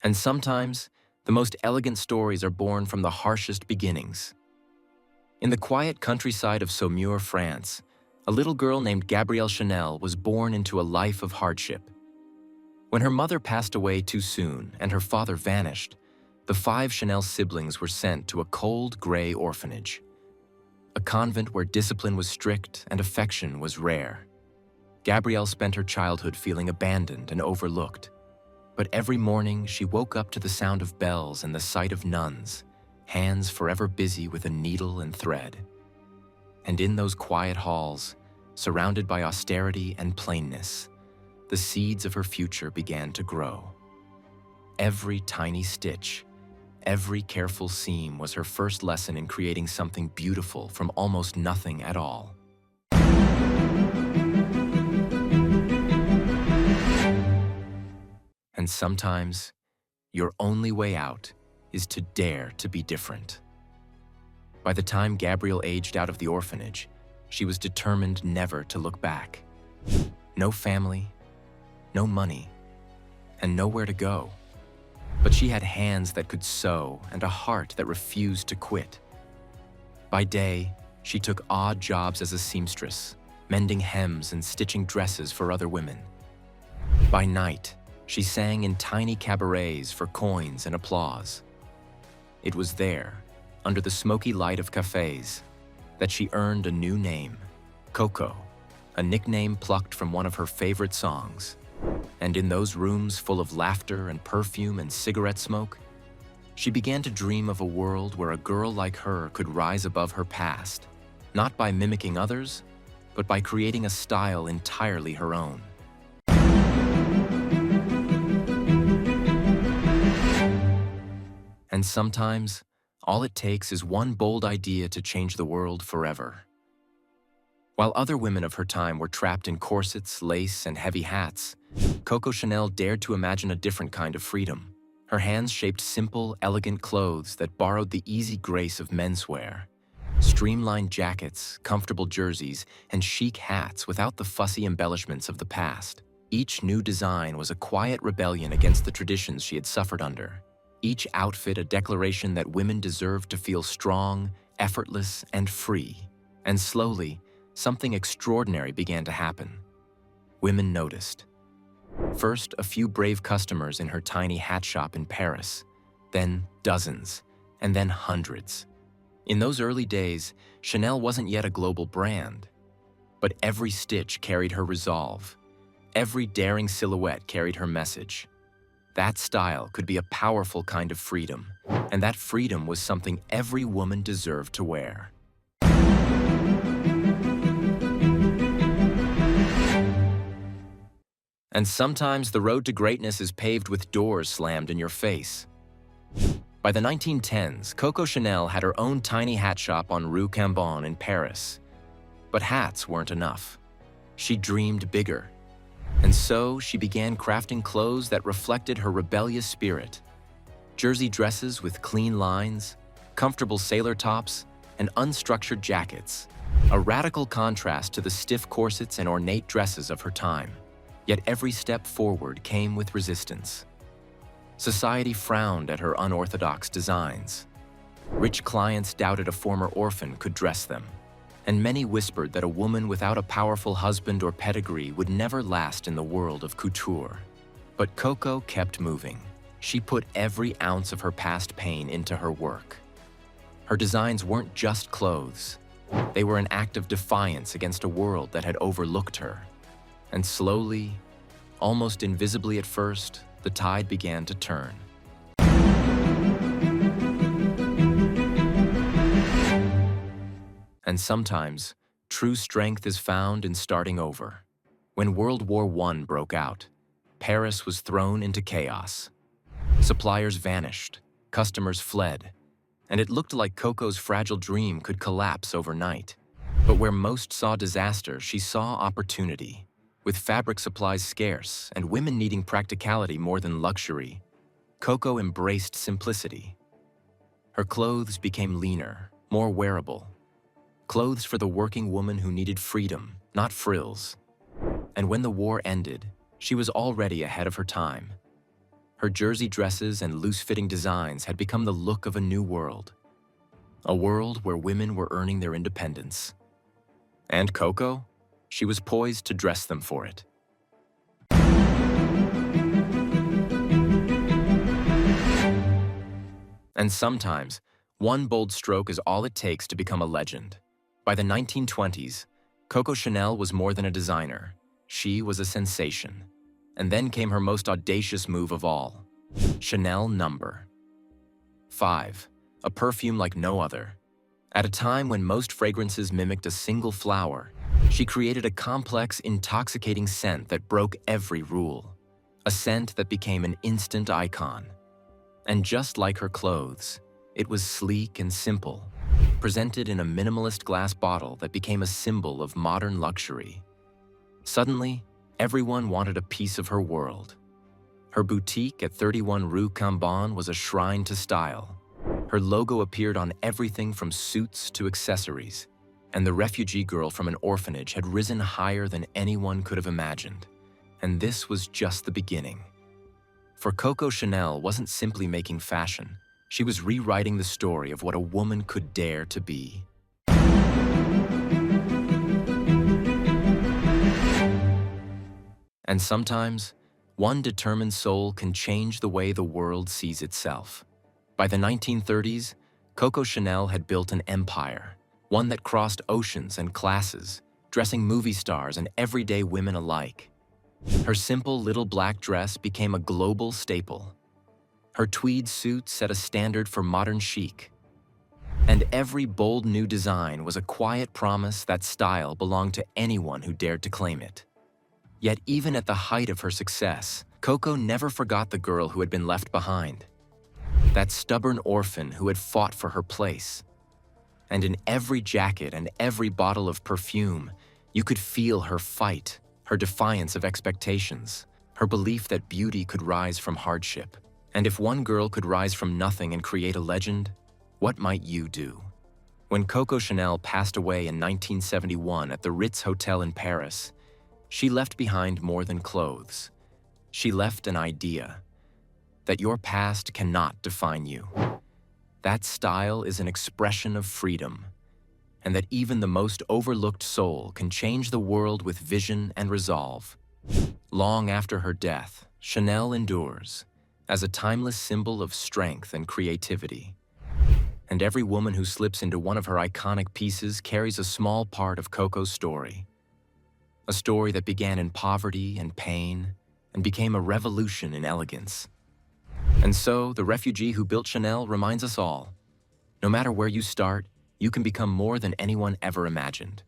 And sometimes, the most elegant stories are born from the harshest beginnings. In the quiet countryside of Saumur, France, a little girl named Gabrielle Chanel was born into a life of hardship. When her mother passed away too soon and her father vanished, the 5 Chanel siblings were sent to a cold, gray orphanage, a convent where discipline was strict and affection was rare. Gabrielle spent her childhood feeling abandoned and overlooked. But every morning, she woke up to the sound of bells and the sight of nuns, hands forever busy with a needle and thread. And in those quiet halls, surrounded by austerity and plainness, the seeds of her future began to grow. Every tiny stitch, every careful seam was her first lesson in creating something beautiful from almost nothing at all. And sometimes, your only way out is to dare to be different. By the time Gabrielle aged out of the orphanage, she was determined never to look back. No family, no money, and nowhere to go. But she had hands that could sew and a heart that refused to quit. By day, she took odd jobs as a seamstress, mending hems and stitching dresses for other women. By night, she sang in tiny cabarets for coins and applause. It was there, under the smoky light of cafes, that she earned a new name, Coco, a nickname plucked from one of her favorite songs. And in those rooms full of laughter and perfume and cigarette smoke, she began to dream of a world where a girl like her could rise above her past, not by mimicking others, but by creating a style entirely her own. And sometimes, all it takes is one bold idea to change the world forever. While other women of her time were trapped in corsets, lace, and heavy hats, Coco Chanel dared to imagine a different kind of freedom. Her hands shaped simple, elegant clothes that borrowed the easy grace of menswear. Streamlined jackets, comfortable jerseys, and chic hats without the fussy embellishments of the past. Each new design was a quiet rebellion against the traditions she had suffered under. Each outfit a declaration that women deserved to feel strong, effortless, and free. And slowly, something extraordinary began to happen. Women noticed. First, a few brave customers in her tiny hat shop in Paris, then dozens, and then hundreds. In those early days, Chanel wasn't yet a global brand, but every stitch carried her resolve. Every daring silhouette carried her message. That style could be a powerful kind of freedom, and that freedom was something every woman deserved to wear. And sometimes the road to greatness is paved with doors slammed in your face. By the 1910s, Coco Chanel had her own tiny hat shop on Rue Cambon in Paris. But hats weren't enough. She dreamed bigger. And so she began crafting clothes that reflected her rebellious spirit. Jersey dresses with clean lines, comfortable sailor tops, and unstructured jackets. A radical contrast to the stiff corsets and ornate dresses of her time. Yet every step forward came with resistance. Society frowned at her unorthodox designs. Rich clients doubted a former orphan could dress them. And many whispered that a woman without a powerful husband or pedigree would never last in the world of couture. But Coco kept moving. She put every ounce of her past pain into her work. Her designs weren't just clothes. They were an act of defiance against a world that had overlooked her. And slowly, almost invisibly at first, the tide began to turn. And sometimes, true strength is found in starting over. When World War I broke out, Paris was thrown into chaos. Suppliers vanished, customers fled, and it looked like Coco's fragile dream could collapse overnight. But where most saw disaster, she saw opportunity. With fabric supplies scarce and women needing practicality more than luxury, Coco embraced simplicity. Her clothes became leaner, more wearable. Clothes for the working woman who needed freedom, not frills. And when the war ended, she was already ahead of her time. Her jersey dresses and loose-fitting designs had become the look of a new world. A world where women were earning their independence. And Coco? She was poised to dress them for it. And sometimes, one bold stroke is all it takes to become a legend. By the 1920s, Coco Chanel was more than a designer. She was a sensation. And then came her most audacious move of all, Chanel No. 5, a perfume like no other. At a time when most fragrances mimicked a single flower, she created a complex, intoxicating scent that broke every rule. A scent that became an instant icon. And just like her clothes, it was sleek and simple, presented in a minimalist glass bottle that became a symbol of modern luxury. Suddenly, everyone wanted a piece of her world. Her boutique at 31 Rue Cambon was a shrine to style. Her logo appeared on everything from suits to accessories, and the refugee girl from an orphanage had risen higher than anyone could have imagined. And this was just the beginning. For Coco Chanel wasn't simply making fashion, she was rewriting the story of what a woman could dare to be. And sometimes, one determined soul can change the way the world sees itself. By the 1930s, Coco Chanel had built an empire, one that crossed oceans and classes, dressing movie stars and everyday women alike. Her simple little black dress became a global staple. Her tweed suit set a standard for modern chic. And every bold new design was a quiet promise that style belonged to anyone who dared to claim it. Yet even at the height of her success, Coco never forgot the girl who had been left behind. That stubborn orphan who had fought for her place. And in every jacket and every bottle of perfume, you could feel her fight, her defiance of expectations, her belief that beauty could rise from hardship. And if one girl could rise from nothing and create a legend, what might you do? When Coco Chanel passed away in 1971 at the Ritz Hotel in Paris, she left behind more than clothes. She left an idea that your past cannot define you. That style is an expression of freedom, and that even the most overlooked soul can change the world with vision and resolve. Long after her death, Chanel endures as a timeless symbol of strength and creativity. And every woman who slips into one of her iconic pieces carries a small part of Coco's story. A story that began in poverty and pain and became a revolution in elegance. And so, the refugee who built Chanel reminds us all, no matter where you start, you can become more than anyone ever imagined.